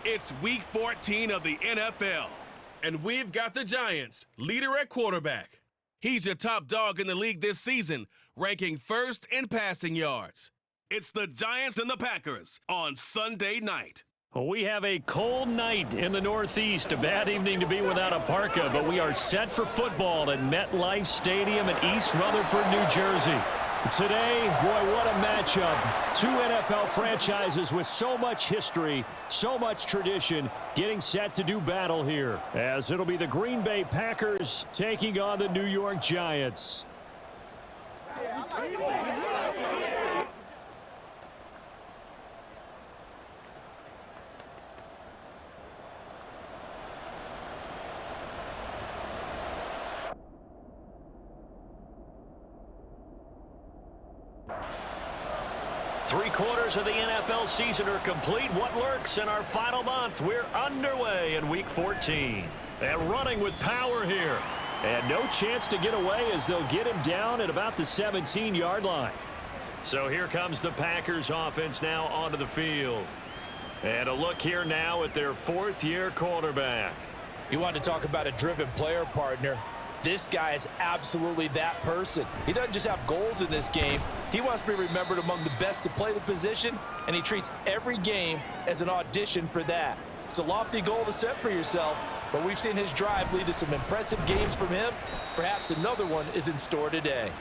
It's Week 14 of the NFL, and we've got the Giants, leader at quarterback. He's your top dog in the league this season, ranking first in passing yards. It's the Giants and the Packers on Sunday night. We have a cold night in the Northeast. A bad evening to be without a parka, but we are set for football at MetLife Stadium in East Rutherford, New Jersey. Today, boy, what a matchup. Two NFL franchises with so much history, so much tradition, getting set to do battle here, as it'll be the Green Bay Packers taking on the New York Giants. 3/4 of the NFL season are complete. What lurks in our final month? We're underway in Week 14. And running with power here. And no chance to get away as they'll get him down at about the 17-yard line. So here comes the Packers offense now onto the field. And a look here now at their fourth-year quarterback. You want to talk about a driven player, partner. This guy is absolutely that person. He doesn't just have goals in this game. He wants to be remembered among the best to play the position, and he treats every game as an audition for that. It's a lofty goal to set for yourself, but we've seen his drive lead to some impressive games from him. Perhaps another one is in store today.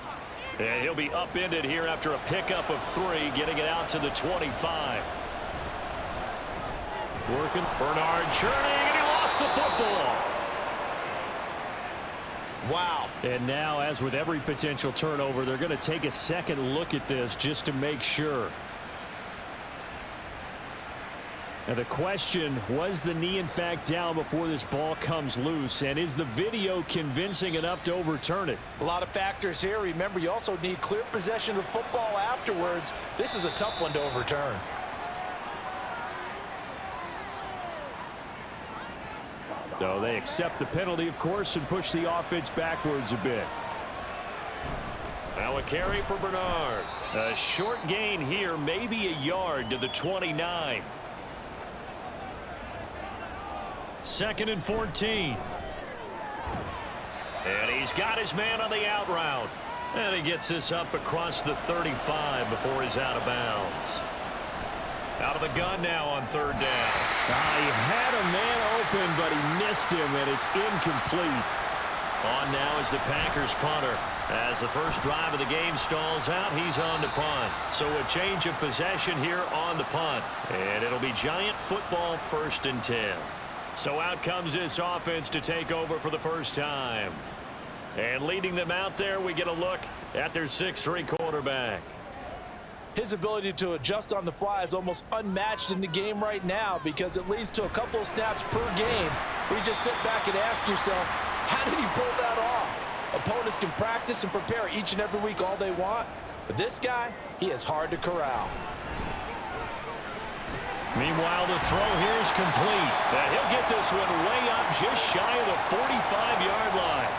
And he'll be upended here after a pickup of 3, getting it out to the 25. Working, Bernard churning, and he lost the football. Wow. And now, as with every potential turnover, they're going to take a second look at this just to make sure. Now the question, was the knee in fact down before this ball comes loose? And is the video convincing enough to overturn it? A lot of factors here. Remember, you also need clear possession of the football afterwards. This is a tough one to overturn. So they accept the penalty, of course, and push the offense backwards a bit. Now a carry for Bernard. A short gain here, maybe a yard to the 29. 2nd and 14. And he's got his man on the out route. And he gets this up across the 35 before he's out of bounds. Out of the gun now on 3rd down. He had a man open, but he missed him, and it's incomplete. On now is the Packers punter. As the first drive of the game stalls out, he's on to punt. So a change of possession here on the punt. And it'll be Giant football 1st and 10. So out comes this offense to take over for the first time. And leading them out there, we get a look at their 6'3" quarterback. His ability to adjust on the fly is almost unmatched in the game right now because it leads to a couple of snaps per game where you just sit back and ask yourself, how did he pull that off? Opponents can practice and prepare each and every week all they want, but this guy, he is hard to corral. Meanwhile, the throw here is complete. And he'll get this one way up just shy of the 45-yard line.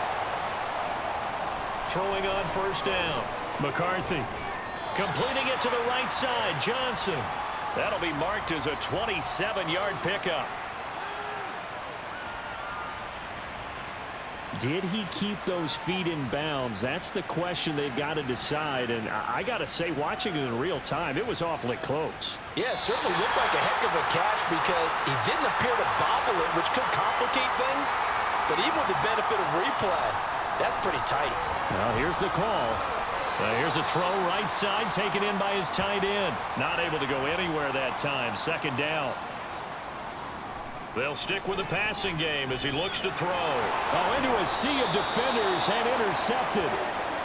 Throwing on 1st down. McCarthy. Completing it to the right side, Johnson. That'll be marked as a 27-yard pickup. Did he keep those feet in bounds? That's the question they've got to decide. And I got to say, watching it in real time, it was awfully close. Yeah, it certainly looked like a heck of a catch because he didn't appear to bobble it, which could complicate things. But even with the benefit of replay, that's pretty tight. Now here's the call. Here's a throw right side taken in by his tight end. Not able to go anywhere that time. 2nd down. They'll stick with the passing game as he looks to throw. Into a sea of defenders and intercepted.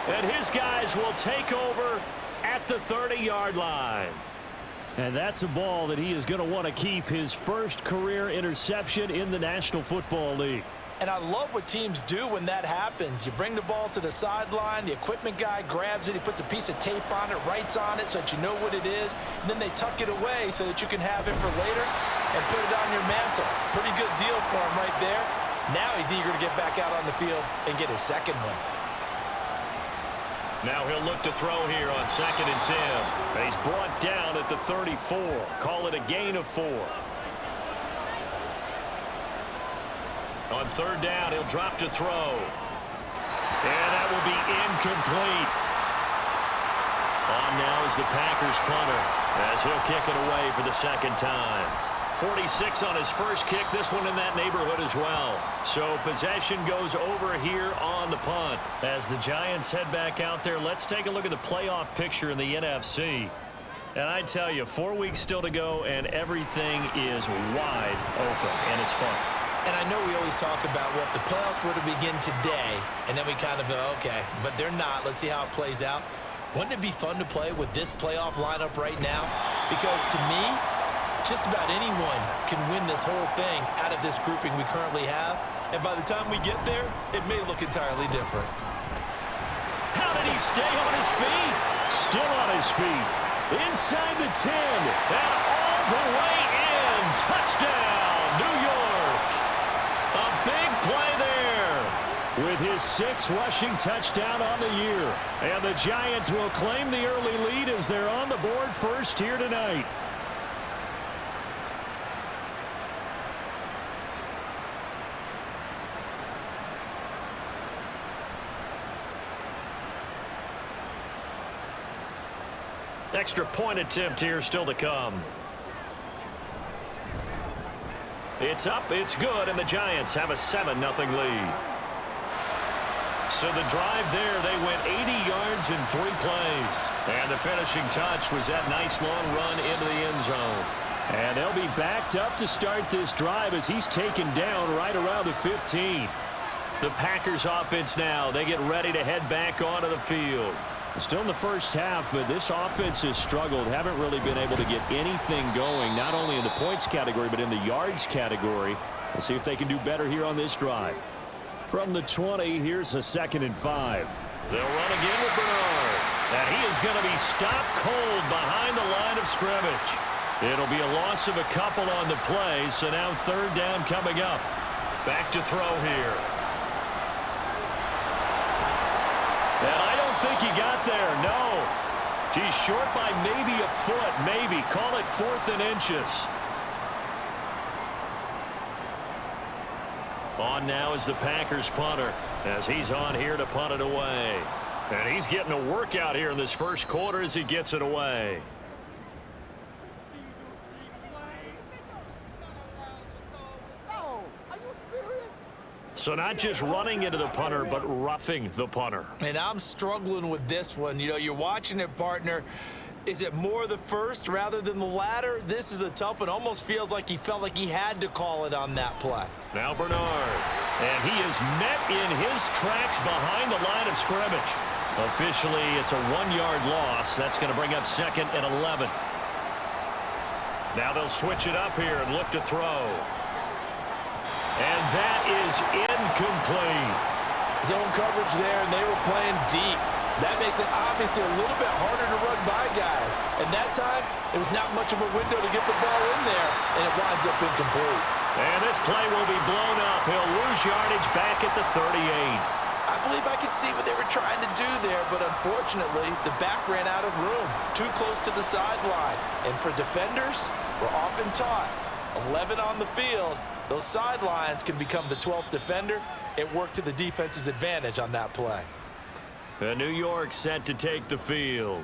And his guys will take over at the 30-yard line. And that's a ball that he is going to want to keep, his first career interception in the National Football League. And I love what teams do when that happens. You bring the ball to the sideline, the equipment guy grabs it, he puts a piece of tape on it, writes on it so that you know what it is, and then they tuck it away so that you can have it for later and put it on your mantle. Pretty good deal for him right there. Now he's eager to get back out on the field and get his 2nd one. Now he'll look to throw here on 2nd and 10. And he's brought down at the 34. Call it a gain of 4. On third down, he'll drop to throw. And that will be incomplete. On now is the Packers punter as he'll kick it away for the second time. 46 on his first kick, this one in that neighborhood as well. So possession goes over here on the punt. As the Giants head back out there, let's take a look at the playoff picture in the NFC. And I tell you, 4 weeks still to go, and everything is wide open, and it's fun. And I know we always talk about, well, if the playoffs were to begin today, and then we kind of go, okay, but they're not. Let's see how it plays out. Wouldn't it be fun to play with this playoff lineup right now? Because to me, just about anyone can win this whole thing out of this grouping we currently have. And by the time we get there, it may look entirely different. How did he stay on his feet? Still on his feet. Inside the 10. And all the way in. Touchdown, New York. A big play there. With his 6th rushing touchdown on the year. And the Giants will claim the early lead as they're on the board first here tonight. Extra point attempt here still to come. It's up, it's good, and the Giants have a 7-0 lead. So the drive there, they went 80 yards in 3 plays. And the finishing touch was that nice long run into the end zone. And they'll be backed up to start this drive as he's taken down right around the 15. The Packers offense now, they get ready to head back onto the field. Still in the first half, but this offense has struggled. Haven't really been able to get anything going, not only in the points category, but in the yards category. We'll see if they can do better here on this drive. From the 20, here's a 2nd and 5. They'll run again with Bernard. And he is going to be stopped cold behind the line of scrimmage. It'll be a loss of a couple on the play, so now 3rd down coming up. Back to throw here. And I don't think he got there, no. He's short by maybe a foot, maybe. Call it 4th and inches. On now is the Packers punter as he's on here to punt it away. And he's getting a workout here in this first quarter as he gets it away. So not just running into the punter, but roughing the punter. And I'm struggling with this one. You know, you're watching it, partner. Is it more the first rather than the latter? This is a tough one. Almost feels like he felt like he had to call it on that play. Now Bernard. And he is met in his tracks behind the line of scrimmage. Officially, it's a 1-yard loss. That's going to bring up 2nd and 11. Now they'll switch it up here and look to throw. And that is incomplete. Zone coverage there, and they were playing deep. That makes it obviously a little bit harder to run by guys. And that time, it was not much of a window to get the ball in there, and it winds up incomplete. And this play will be blown up. He'll lose yardage back at the 38. I believe I could see what they were trying to do there, but unfortunately, the back ran out of room, too close to the sideline. And for defenders, we're often taught, 11 on the field, those sidelines can become the 12th defender. It worked to the defense's advantage on that play. The New York set to take the field.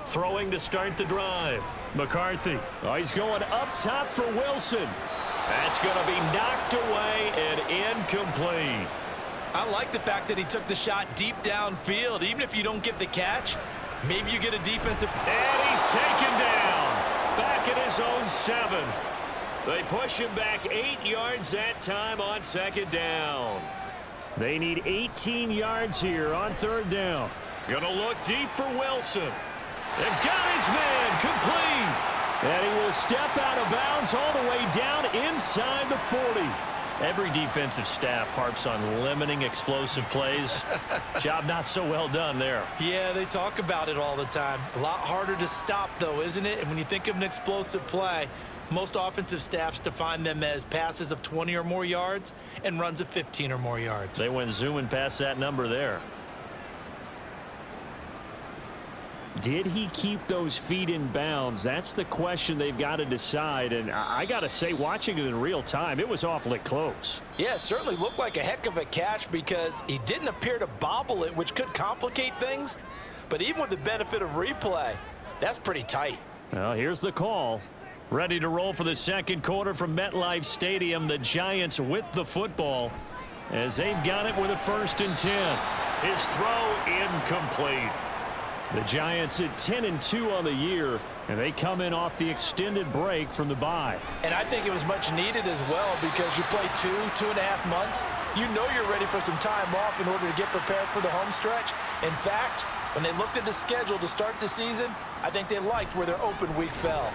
Throwing to start the drive. McCarthy. Oh, he's going up top for Wilson. That's going to be knocked away and incomplete. I like the fact that he took the shot deep downfield. Even if you don't get the catch, maybe you get a defensive. And he's taken down. Back at his own 7. They push him back 8 yards that time on 2nd down. They need 18 yards here on 3rd down. Gonna look deep for Wilson. And got his man complete. And he will step out of bounds all the way down inside the 40. Every defensive staff harps on limiting explosive plays. Job not so well done there. Yeah, they talk about it all the time. A lot harder to stop, though, isn't it? And when you think of an explosive play, most offensive staffs define them as passes of 20 or more yards and runs of 15 or more yards. They went zooming past that number there. Did he keep those feet in bounds? That's the question they've got to decide. And I got to say, watching it in real time, it was awfully close. Yeah, it certainly looked like a heck of a catch because he didn't appear to bobble it, which could complicate things. But even with the benefit of replay, that's pretty tight. Well, here's the call. Ready to roll for the second quarter from MetLife Stadium. The Giants with the football as they've got it with a 1st and 10. His throw incomplete. The Giants at 10-2 on the year, and they come in off the extended break from the bye. And I think it was much needed as well because you play 2.5 months. You know you're ready for some time off in order to get prepared for the home stretch. In fact, when they looked at the schedule to start the season, I think they liked where their open week fell.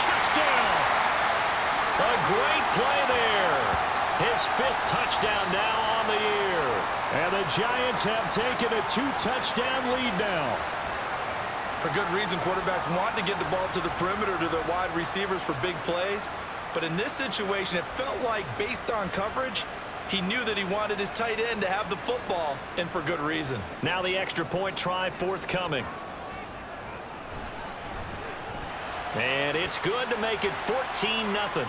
Touchdown! A great play there. His 5th touchdown now on the year. And the Giants have taken a 2-touchdown lead now. For good reason, quarterbacks want to get the ball to the perimeter to their wide receivers for big plays. But in this situation, it felt like based on coverage, he knew that he wanted his tight end to have the football, and for good reason. Now the extra point try forthcoming. And it's good to make it 14-0.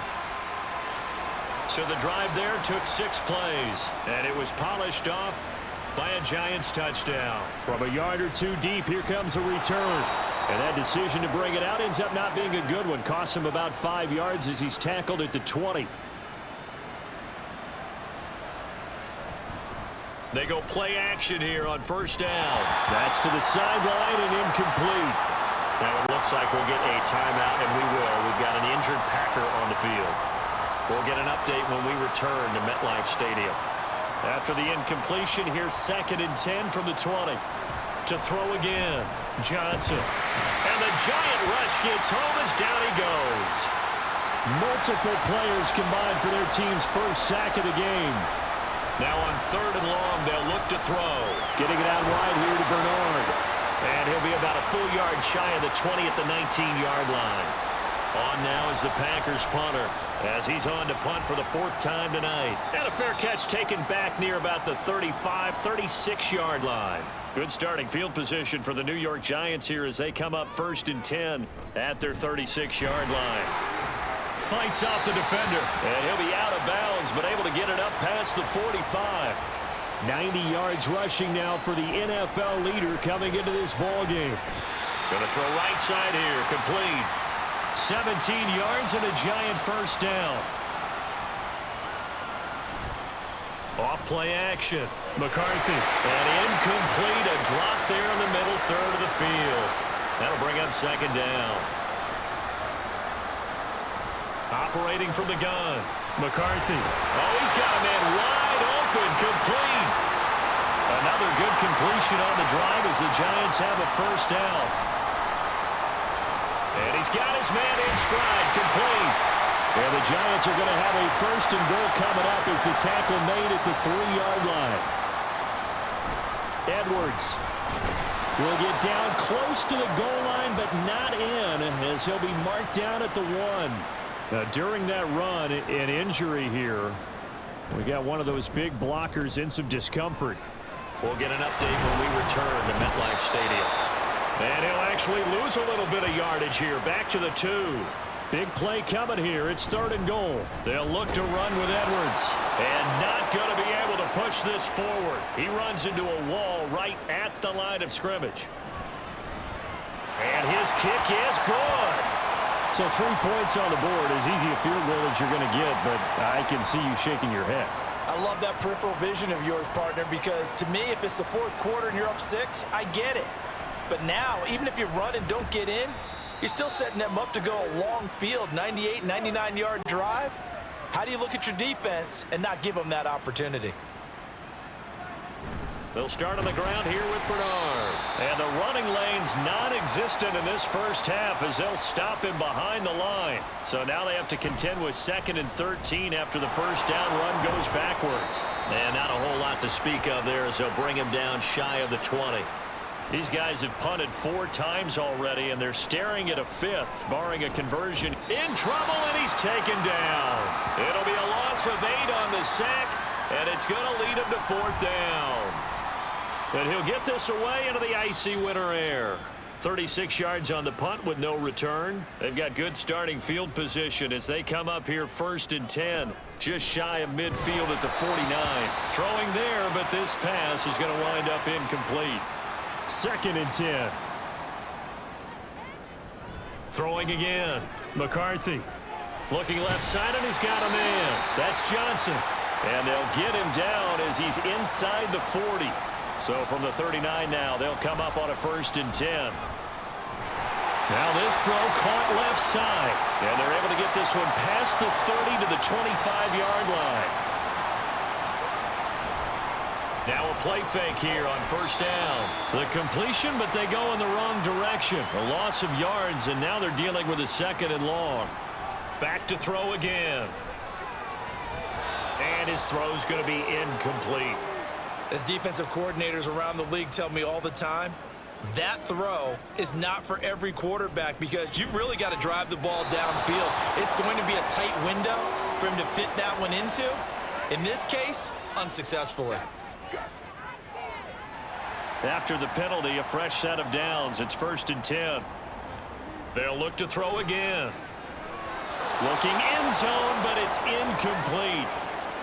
So the drive there took 6 plays, and it was polished off by a Giants touchdown. From a yard or 2 deep, here comes a return. And that decision to bring it out ends up not being a good one. Costs him about 5 yards as he's tackled at the 20. They go play action here on 1st down. That's to the sideline and incomplete. Now it looks like we'll get a timeout, and we will. We've got an injured Packer on the field. We'll get an update when we return to MetLife Stadium. After the incompletion, here's 2nd and 10 from the 20. To throw again, Johnson. And the Giant rush gets home as down he goes. Multiple players combined for their team's 1st sack of the game. Now on 3rd and long, they'll look to throw. Getting it out wide here to Bernard. And he'll be about a full yard shy of the 20 at the 19-yard line. On now is the Packers punter as he's on to punt for the 4th time tonight. And a fair catch taken back near about the 35, 36-yard line. Good starting field position for the New York Giants here as they come up 1st and 10 at their 36-yard line. Fights off the defender, and he'll be out of bounds, but able to get it up past the 45. 90 yards rushing now for the NFL leader coming into this ball game. Going to throw right side here, complete. 17 yards and a Giant 1st down. Off play action. McCarthy. And incomplete. A drop there in the middle 3rd of the field. That'll bring up 2nd down. Operating from the gun. McCarthy. Oh, he's got a man wide open. Complete. Another good completion on the drive as the Giants have a 1st down. And he's got his man in stride, complete. And the Giants are going to have a 1st and goal coming up as the tackle made at the 3-yard line. Edwards will get down close to the goal line, but not in, as he'll be marked down at the 1. Now, during that run, an injury here. We got one of those big blockers in some discomfort. We'll get an update when we return to MetLife Stadium. And he'll actually lose a little bit of yardage here. Back to the 2. Big play coming here. It's 3rd and goal. They'll look to run with Edwards. And not going to be able to push this forward. He runs into a wall right at the line of scrimmage. And his kick is good. So 3 points on the board. As easy a field goal as you're going to get, but I can see you shaking your head. I love that peripheral vision of yours, partner, because to me, if it's the 4th quarter and you're up 6, I get it. But now, even if you run and don't get in, you're still setting them up to go a long field, 98, 99-yard drive. How do you look at your defense and not give them that opportunity? They'll start on the ground here with Bernard. And the running lane's non-existent in this 1st half as they'll stop him behind the line. So now they have to contend with 2nd and 13 after the 1st down run goes backwards. And not a whole lot to speak of there as they'll bring him down shy of the 20. These guys have punted 4 times already, and they're staring at a 5th, barring a conversion. In trouble, and he's taken down. It'll be a loss of 8 on the sack, and it's going to lead him to 4th down. And he'll get this away into the icy winter air. 36 yards on the punt with no return. They've got good starting field position as they come up here 1st and 10. Just shy of midfield at the 49. Throwing there, but this pass is going to wind up incomplete. 2nd and 10. Throwing again. McCarthy. Looking left side, and he's got a man. That's Johnson. And they'll get him down as he's inside the 40. So from the 39 now, they'll come up on a 1st and 10. Now this throw caught left side. And they're able to get this one past the 30 to the 25-yard line. Now a play fake here on 1st down. The completion, but they go in the wrong direction. A loss of yards, and now they're dealing with a 2nd and long. Back to throw again. And his throw's going to be incomplete. As defensive coordinators around the league tell me all the time, that throw is not for every quarterback because you've really got to drive the ball downfield. It's going to be a tight window for him to fit that one into. In this case, unsuccessfully. After the penalty, a fresh set of downs. It's 1st and 10. They'll look to throw again. Looking end zone, but it's incomplete.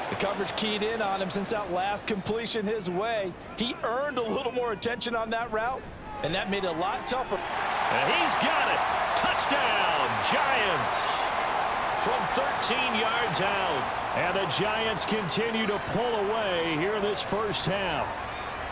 The coverage keyed in on him since that last completion his way. He earned a little more attention on that route, and that made it a lot tougher. And he's got it. Touchdown, Giants. From 13 yards out. And the Giants continue to pull away here in this 1st half.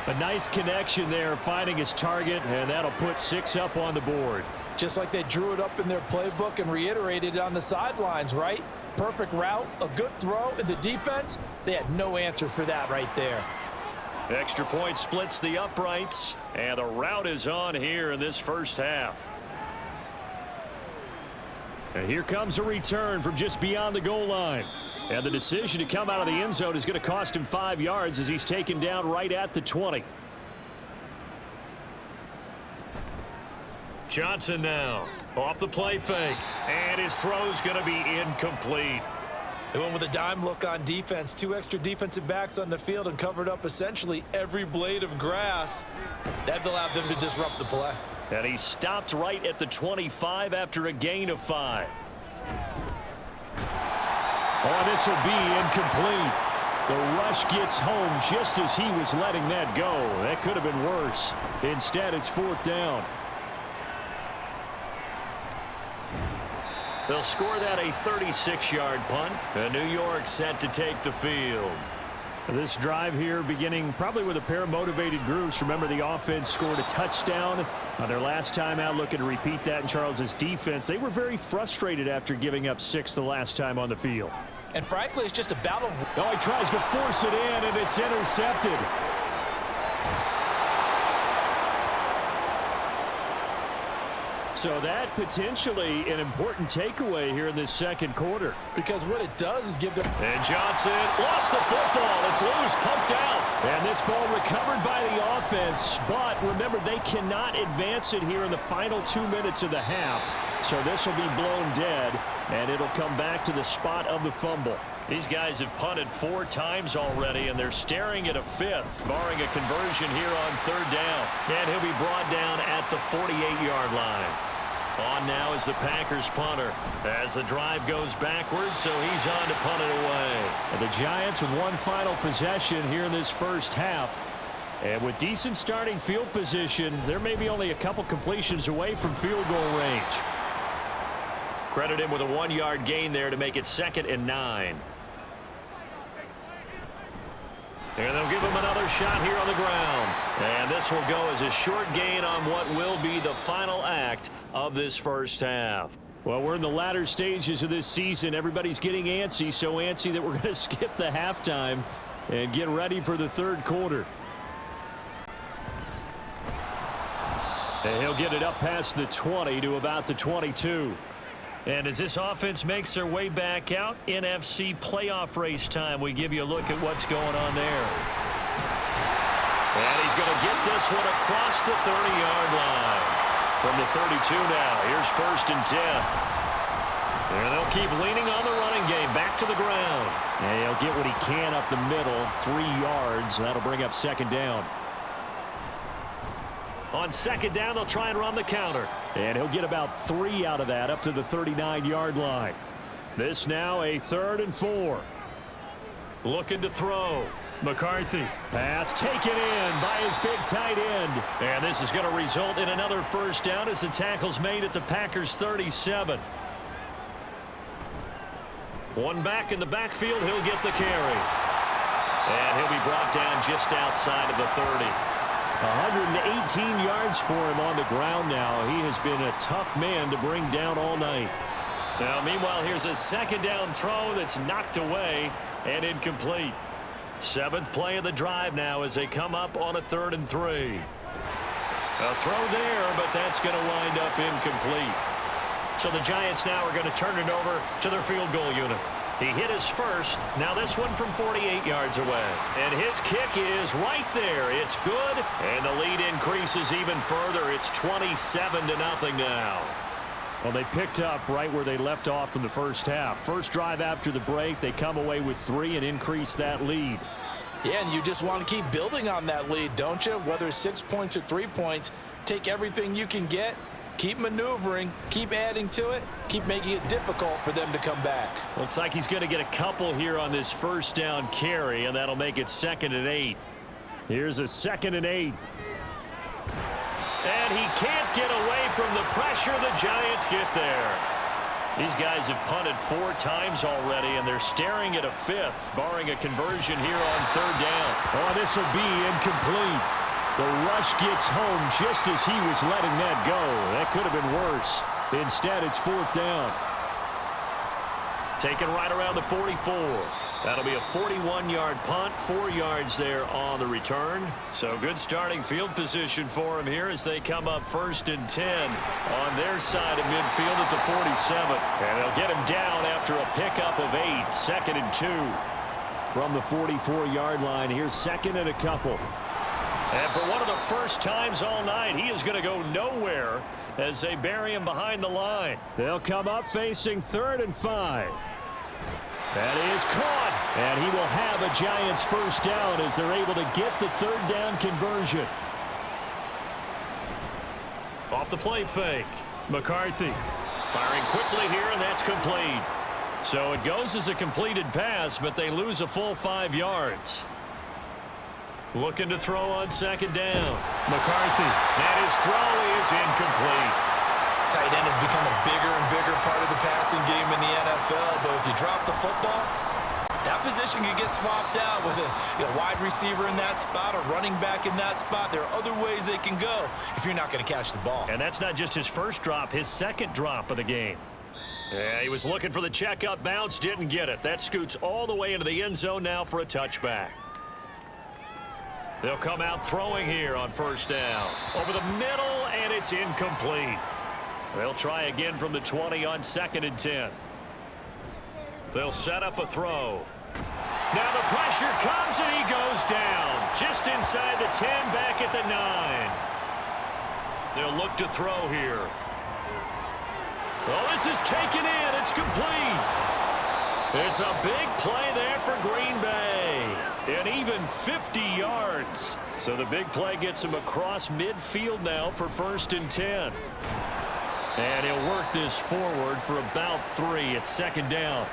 A nice connection there, finding his target, and that'll put 6 up on the board. Just like they drew it up in their playbook and reiterated it on the sidelines, right? Perfect route, a good throw, and the defense, they had no answer for that right there. Extra point splits the uprights, and the route is on here in this 1st half. And here comes a return from just beyond the goal line. And the decision to come out of the end zone is going to cost him 5 yards as he's taken down right at the 20. Johnson now off the play fake, and his throw's going to be incomplete. They went with a dime look on defense. 2 extra defensive backs on the field and covered up essentially every blade of grass. That allowed them to disrupt the play. And he stopped right at the 25 after a gain of 5. Oh, this will be incomplete. The rush gets home just as he was letting that go. That could have been worse. Instead, it's 4th down. They'll score that a 36-yard punt. And New York set to take the field. This drive here beginning probably with a pair of motivated groups. Remember, the offense scored a touchdown on their last time out, looking to repeat that in Charles's defense. They were very frustrated after giving up 6 the last time on the field. And frankly, it's just a battle. Oh, he tries to force it in, and it's intercepted. So that potentially an important takeaway here in this 2nd quarter. Because what it does is give them... And Johnson lost the football. It's loose, pumped out. And this ball recovered by the offense. But remember, they cannot advance it here in the final 2 minutes of the half. So this will be blown dead, and it'll come back to the spot of the fumble. These guys have punted 4 times already, and they're staring at a 5th, barring a conversion here on 3rd down. And he'll be brought down at the 48-yard line. On now is the Packers punter as the drive goes backwards, so he's on to punt it away. And the Giants with one final possession here in this 1st half. And with decent starting field position, there may be only a couple completions away from field goal range. Credit him with a 1-yard gain there to make it 2nd and 9. And they'll give him another shot here on the ground. And this will go as a short gain on what will be the final act of this 1st half. Well, we're in the latter stages of this season. Everybody's getting antsy, so antsy that we're going to skip the halftime and get ready for the 3rd quarter. And he'll get it up past the 20 to about the 22. And as this offense makes their way back out, NFC playoff race time, we give you a look at what's going on there. And he's going to get this one across the 30-yard line. From the 32 now, here's 1st and 10. And they'll keep leaning on the running game, back to the ground. And he'll get what he can up the middle, 3 yards. That'll bring up 2nd down. On second down, they'll try and run the counter. And he'll get about 3 out of that up to the 39-yard line. This now a 3rd and 4. Looking to throw. McCarthy. Pass taken in by his big tight end. And this is going to result in another first down as the tackle's made at the Packers' 37. One back in the backfield. He'll get the carry. And he'll be brought down just outside of the 30. 118 yards for him on the ground now. He has been a tough man to bring down all night. Now, meanwhile, here's a second down throw that's knocked away and incomplete. 7th play of the drive now as they come up on a 3rd and 3. A throw there, but that's going to wind up incomplete. So the Giants now are going to turn it over to their field goal unit. He hit his first. Now this one from 48 yards away. And his kick is right there. It's good. And the lead increases even further. It's 27-0 now. Well, they picked up right where they left off in the first half. First drive after the break, they come away with 3 and increase that lead. Yeah, and you just want to keep building on that lead, don't you? Whether it's 6 points or 3 points, take everything you can get, keep maneuvering, keep adding to it, keep making it difficult for them to come back. Looks like he's going to get a couple here on this first down carry, and that'll make it 2nd and 8. Here's a 2nd and 8. And he can't get away from the pressure. The Giants get there. These guys have punted 4 times already, and they're staring at a 5th, barring a conversion here on 3rd down. Oh, this will be incomplete. The rush gets home just as he was letting that go. That could have been worse. Instead, it's 4th down. Taken right around the 44. That'll be a 41-yard punt, 4 yards there on the return. So good starting field position for him here as they come up 1st and 10 on their side of midfield at the 47. And they'll get him down after a pickup of 8, 2nd and 2. From the 44-yard line, here's 2nd and a couple. And for one of the first times all night, he is going to go nowhere as they bury him behind the line. They'll come up facing 3rd and 5. That is caught, and he will have a Giants first down as they're able to get the 3rd down conversion. Off the play fake. McCarthy firing quickly here, and that's complete. So it goes as a completed pass, but they lose a full 5 yards. Looking to throw on 2nd down. McCarthy, and his throw is incomplete. Tight end has become a bigger and bigger part of the passing game in the NFL, but if you drop the football, that position can get swapped out with a wide receiver in that spot, a running back in that spot. There are other ways they can go if you're not going to catch the ball. And that's not just his first drop, his 2nd drop of the game. Yeah, he was looking for the checkup bounce, didn't get it. That scoots all the way into the end zone now for a touchback. They'll come out throwing here on 1st down. Over the middle, and it's incomplete. They'll try again from the 20 on 2nd and 10. They'll set up a throw. Now the pressure comes, and he goes down. Just inside the 10, back at the 9. They'll look to throw here. Oh, this is taken in. It's complete. It's a big play there for Green Bay. And even 50 yards. So the big play gets him across midfield now for 1st and 10. And he'll work this forward for about 3 at 2nd down.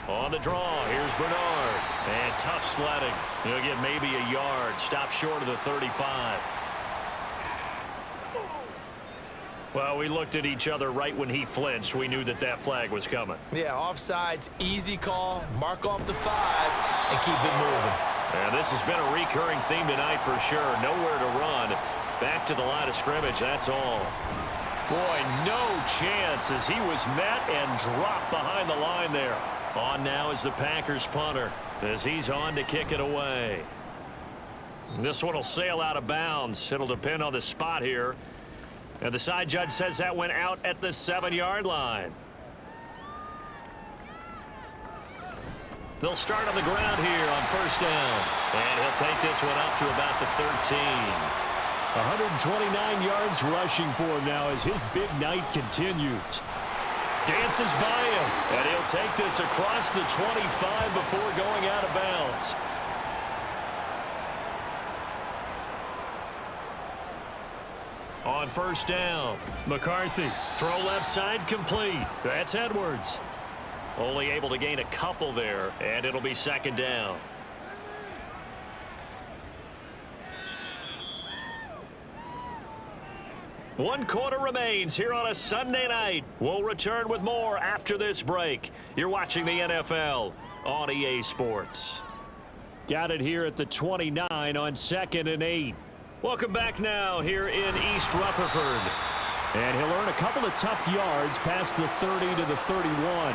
On the draw, here's Bernard. And tough sledding. He'll get maybe a yard. Stop short of the 35. Well, we looked at each other right when he flinched. We knew that that flag was coming. Yeah, offsides, easy call, mark off the 5, and keep it moving. And this has been a recurring theme tonight for sure. Nowhere to run. Back to the line of scrimmage, that's all. Boy, no chance as he was met and dropped behind the line there. On now is the Packers punter as he's on to kick it away. This one will sail out of bounds. It'll depend on the spot here. And the side judge says that went out at the 7-yard line. They'll start on the ground here on 1st down. And he'll take this one up to about the 13. 129 yards rushing for him now as his big night continues. Dances by him. And he'll take this across the 25 before going out of bounds. on first down. McCarthy, throw left side complete. That's Edwards. Only able to gain a couple there, and it'll be second down. One quarter remains here on a Sunday night. We'll return with more after this break. You're watching the NFL on EA Sports. Got it here at the 29 on 2nd and 8. Welcome back now here in East Rutherford. And he'll earn a couple of tough yards past the 30 to the 31.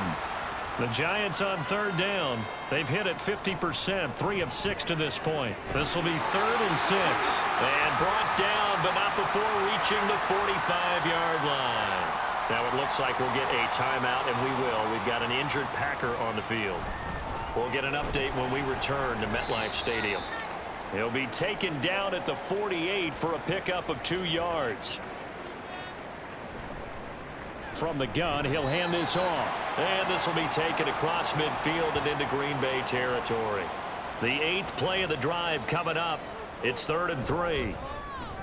The Giants on third down. They've hit it 50%, 3 of 6 to this point. This will be 3rd and 6. And brought down, but not before reaching the 45-yard line. Now it looks like we'll get a timeout, and we will. We've got an injured Packer on the field. We'll get an update when we return to MetLife Stadium. He'll be taken down at the 48 for a pickup of 2 yards. From the gun, he'll hand this off. And this will be taken across midfield and into Green Bay territory. The 8th play of the drive coming up. It's 3rd and 3.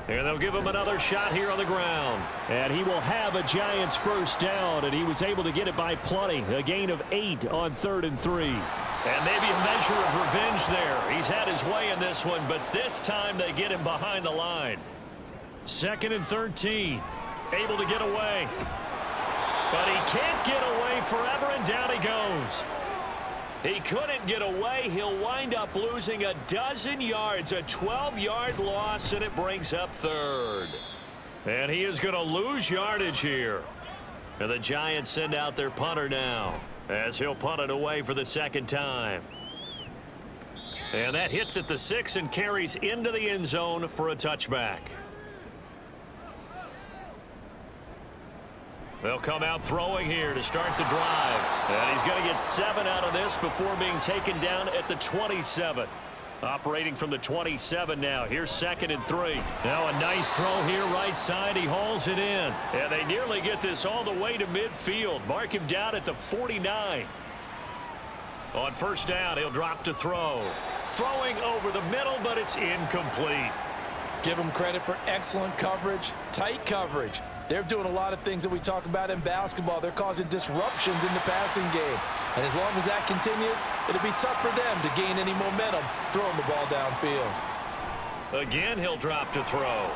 And they'll give him another shot here on the ground. And he will have a Giants first down, and he was able to get it by plenty. A gain of 8 on 3rd and 3. And maybe a measure of revenge there. He's had his way in this one, but this time they get him behind the line. 2nd and 13. Able to get away. But he can't get away forever, and down he goes. He couldn't get away. He'll wind up losing a dozen yards, a 12-yard loss, and it brings up 3rd. And he is going to lose yardage here. And the Giants send out their punter now, as he'll punt it away for the 2nd time. And that hits at the 6 and carries into the end zone for a touchback. They'll come out throwing here to start the drive. And he's going to get 7 out of this before being taken down at the 27. Operating from the 27 now. Here's 2nd and 3. Now a nice throw here right side. He hauls it in. And they nearly get this all the way to midfield. Mark him down at the 49. On first down, he'll drop to throw. Throwing over the middle, but it's incomplete. Give him credit for excellent coverage, tight coverage. They're doing a lot of things that we talk about in basketball. They're causing disruptions in the passing game. And as long as that continues, it'll be tough for them to gain any momentum throwing the ball downfield. Again, he'll drop to throw.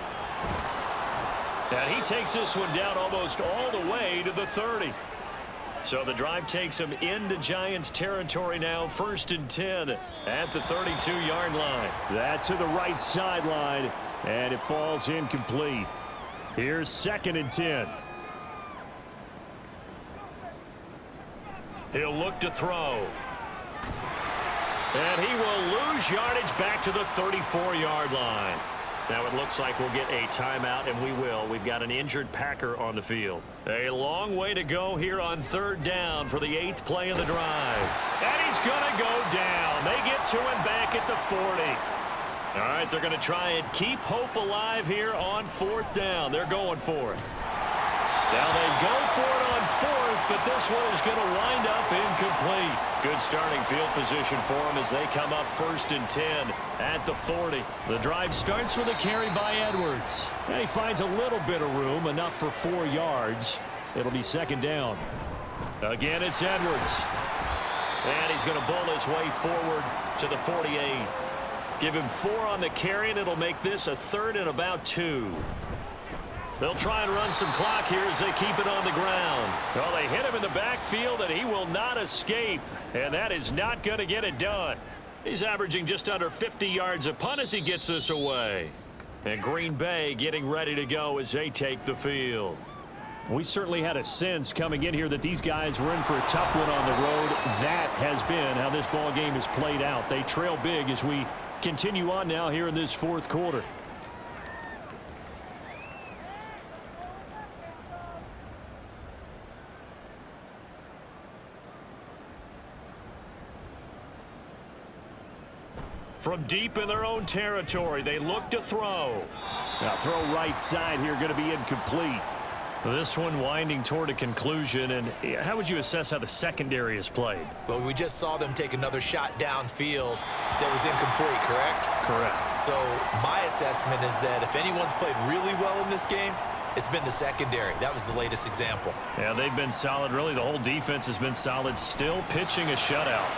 And he takes this one down almost all the way to the 30. So the drive takes him into Giants territory now, 1st and 10 at the 32-yard line. That's to the right sideline, and it falls incomplete. Here's 2nd and 10. He'll look to throw. And he will lose yardage back to the 34-yard line. Now it looks like we'll get a timeout, and we will. We've got an injured Packer on the field. A long way to go here on 3rd down for the 8th play of the drive. And he's going to go down. They get to him back at the 40. All right, they're going to try and keep hope alive here on 4th down. They're going for it. Now they go for it on 4th, but this one is going to wind up incomplete. Good starting field position for them as they come up 1st and 10 at the 40. The drive starts with a carry by Edwards. And he finds a little bit of room, enough for 4 yards. It'll be 2nd down. Again, it's Edwards. And he's going to bull his way forward to the 48. Give him 4 on the carry, and it'll make this a 3rd and about 2. They'll try and run some clock here as they keep it on the ground. Well, they hit him in the backfield, and he will not escape. And that is not going to get it done. He's averaging just under 50 yards a punt as he gets this away. And Green Bay getting ready to go as they take the field. We certainly had a sense coming in here that these guys were in for a tough one on the road. That has been how this ball game has played out. They trail big as we continue on now here in this 4th quarter. From deep in their own territory, they look to throw. Now throw right side here, going to be incomplete. This one winding toward a conclusion, and how would you assess how the secondary is played? Well, we just saw them take another shot downfield that was incomplete, correct? Correct. So my assessment is that if anyone's played really well in this game, it's been the secondary. That was the latest example. Yeah, they've been solid. Really, the whole defense has been solid, still pitching a shutout.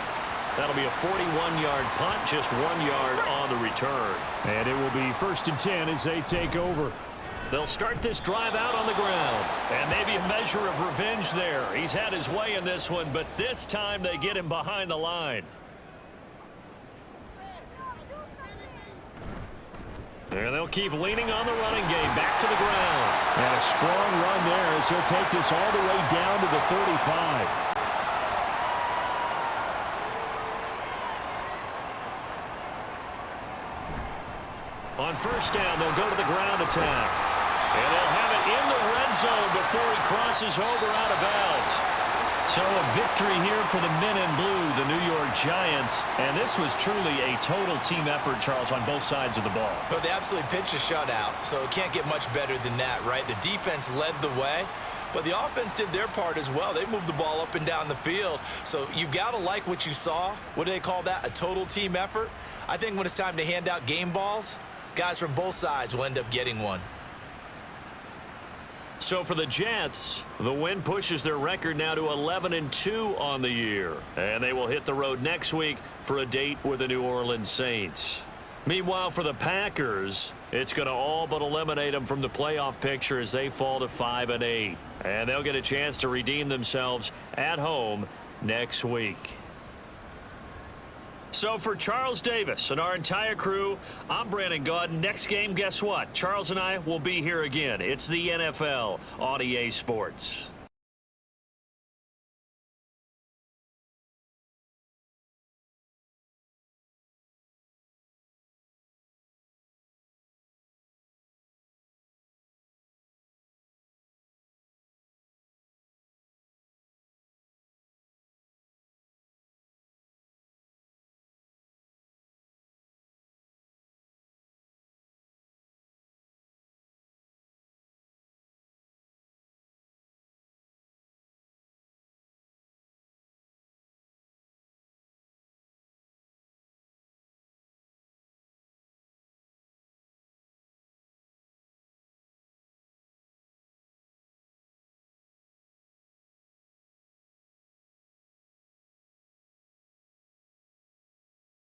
That'll be a 41-yard punt, just 1 yard on the return. And it will be 1st and 10 as they take over. They'll start this drive out on the ground. And maybe a measure of revenge there. He's had his way in this one, but this time they get him behind the line. And they'll keep leaning on the running game. Back to the ground. And a strong run there as he'll take this all the way down to the 35. On 1st down, they'll go to the ground attack. And they'll have it in the red zone before he crosses over out of bounds. So a victory here for the men in blue, the New York Giants. And this was truly a total team effort, Charles, on both sides of the ball. But they absolutely pitched a shutout, so it can't get much better than that, right? The defense led the way, but the offense did their part as well. They moved the ball up and down the field. So you've got to like what you saw. What do they call that? A total team effort? I think when it's time to hand out game balls, guys from both sides will end up getting one. So for the Jets, the win pushes their record now to 11-2 on the year. And they will hit the road next week for a date with the New Orleans Saints. Meanwhile, for the Packers, it's going to all but eliminate them from the playoff picture as they fall to 5-8. And they'll get a chance to redeem themselves at home next week. So for Charles Davis and our entire crew, I'm Brandon Gaudin. Next game, guess what? Charles and I will be here again. It's the NFL on EA Sports.